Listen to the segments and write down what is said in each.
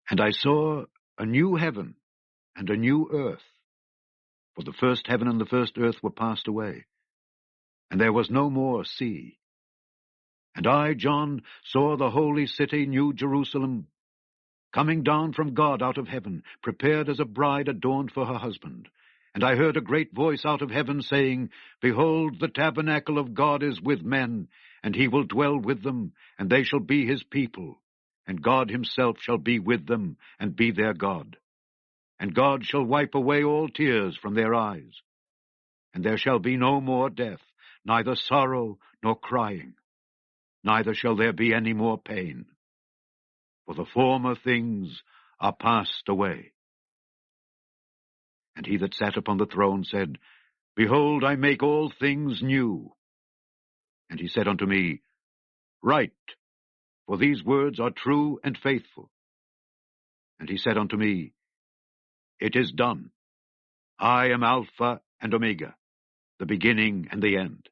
And I saw a new heaven and a new earth, for the first heaven and the first earth were passed away, and there was no more sea. And I, John, saw the holy city, New Jerusalem, coming down from God out of heaven, prepared as a bride adorned for her husband. And I heard a great voice out of heaven saying, Behold, the tabernacle of God is with men, and he will dwell with them, and they shall be his people. And God himself shall be with them, and be their God. And God shall wipe away all tears from their eyes. And there shall be no more death, neither sorrow nor crying, neither shall there be any more pain. For the former things are passed away. And he that sat upon the throne said, Behold, I make all things new. And he said unto me, Write, for these words are true and faithful. And he said unto me, It is done. I am Alpha and Omega, the beginning and the end.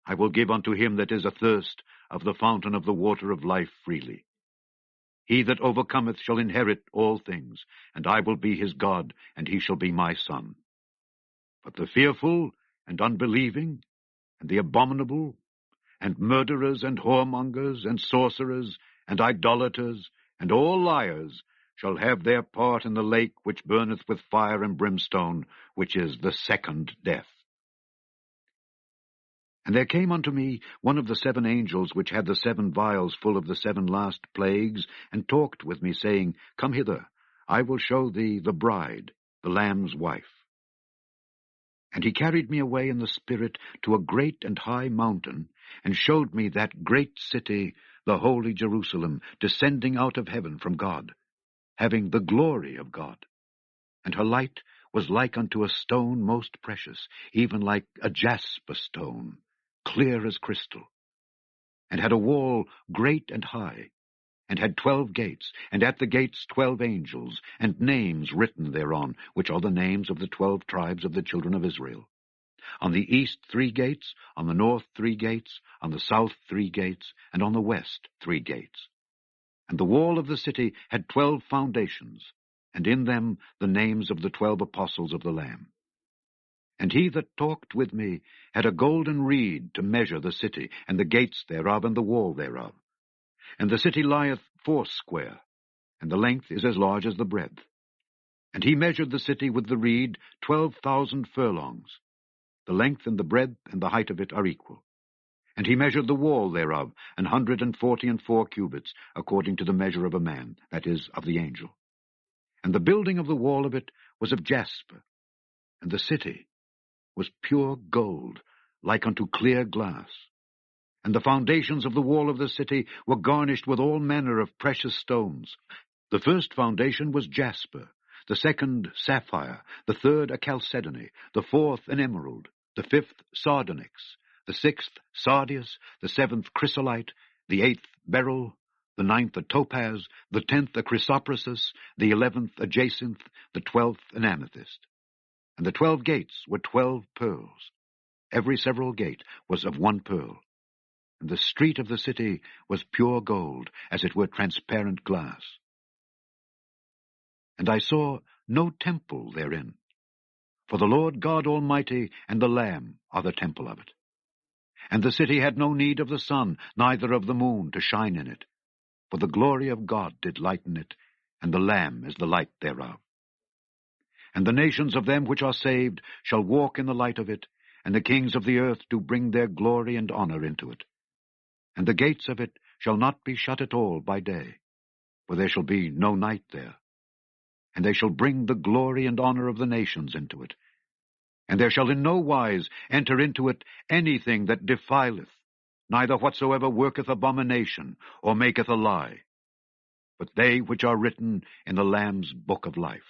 I will give unto him that is athirst of the fountain of the water of life freely. He that overcometh shall inherit all things, and I will be his God, and he shall be my son. But the fearful and unbelieving, and the abominable, and murderers, and whoremongers, and sorcerers, and idolaters, and all liars shall have their part in the lake which burneth with fire and brimstone, which is the second death. And there came unto me one of the 7 angels which had the 7 vials full of the 7 last plagues, and talked with me, saying, Come hither, I will show thee the bride, the Lamb's wife. And he carried me away in the Spirit to a great and high mountain, and showed me that great city, the holy Jerusalem, descending out of heaven from God, having the glory of God. And her light was like unto a stone most precious, even like a jasper stone, clear as crystal, and had a wall great and high, and had 12 gates, and at the gates 12 angels, and names written thereon, which are the names of the 12 tribes of the children of Israel. On the east 3 gates, on the north 3 gates, on the south 3 gates, and on the west 3 gates. And the wall of the city had 12 foundations, and in them the names of the 12 apostles of the Lamb. And he that talked with me had a golden reed to measure the city, and the gates thereof, and the wall thereof. And the city lieth foursquare, and the length is as large as the breadth. And he measured the city with the reed 12,000 furlongs. The length and the breadth and the height of it are equal. And he measured the wall thereof 144 cubits, according to the measure of a man, that is, of the angel. And the building of the wall of it was of jasper, and the city was pure gold, like unto clear glass. And the foundations of the wall of the city were garnished with all manner of precious stones. The first foundation was jasper, the second sapphire, the third a chalcedony, the fourth an emerald, the fifth sardonyx, the sixth sardius, the seventh chrysolite, the eighth beryl, the ninth a topaz, the 10th a chrysoprasus, the 11th a jacinth, the 12th an amethyst. And the 12 gates were 12 pearls. Every several gate was of 1 pearl. And the street of the city was pure gold, as it were transparent glass. And I saw no temple therein, for the Lord God Almighty and the Lamb are the temple of it. And the city had no need of the sun, neither of the moon to shine in it, for the glory of God did lighten it, and the Lamb is the light thereof. And the nations of them which are saved shall walk in the light of it, and the kings of the earth do bring their glory and honor into it. And the gates of it shall not be shut at all by day, for there shall be no night there. And they shall bring the glory and honor of the nations into it. And there shall in no wise enter into it anything that defileth, neither whatsoever worketh abomination, or maketh a lie, but they which are written in the Lamb's book of life.